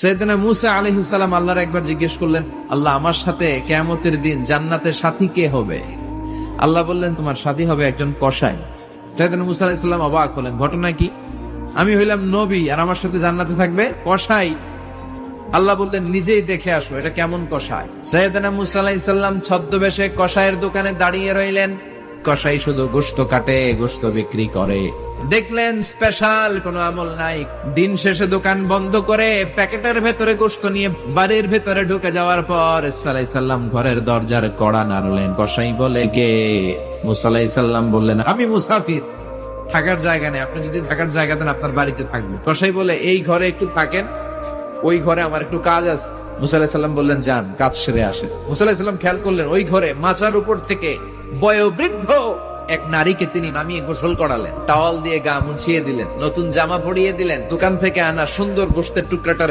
সাইয়েদনা মূসা আলাইহিস সালাম আল্লাহর একবার জিজ্ঞেস করলেন, আল্লাহ আমার সাথে কিয়ামতের দিন জান্নাতের সাথী কে হবে? আল্লাহ বললেন, তোমার সাথী হবে একজন কসাই। সাইয়েদনা মূসা আলাইহিস সালাম অবাক হলেন, ঘটনা কি? আমি হইলাম নবী আর আমার সাথে জান্নাতে থাকবে কসাই? আল্লাহ বললেন, নিজেই দেখে আসো এটা কেমন কসাই। সাইয়েদনা মূসা আলাইহিস সালাম ছদ্মবেশে কসাইয়ের দোকানে দাঁড়িয়ে রইলেন। কসাই শুধু গোশত কাটে, গোশত বিক্রি করে। দেখলেন স্পেশাল কোনো আমল নাই। দিন শেষে দোকান বন্ধ করে প্যাকেটের ভেতরে গোশত নিয়ে বাড়ির ভেতরে ঢুকে যাওয়ার পর ঈসা আলাইহিস সালাম ঘরের দরজার কড়া নাড়লেন। কসাই বলে, কে? মূসা আলাইহিস সালাম বললেন, আমি মুসাফির, থাকার জায়গা নেই, আপনি যদি থাকার জায়গা দেন আপনার বাড়িতে থাকবেন। কসাই বলে, এই ঘরে একটু থাকেন, ওই ঘরে আমার একটু কাজ আছে। মূসা আলাইহিস সালাম বললেন, যান, কাজ সেরে আসেন। মূসা আলাইহিস সালাম খেয়াল করলেন, ওই ঘরে মাচার উপর থেকে বয়োবৃদ্ধ এক নারীকে তিনি নামিয়ে গোসল করালেন, টাওয়াল দিয়ে গা মুছিয়ে দিলেন, নতুন জামা পরিয়ে দিলেন, দোকান থেকে আনা সুন্দর গোশতের টুকরাটা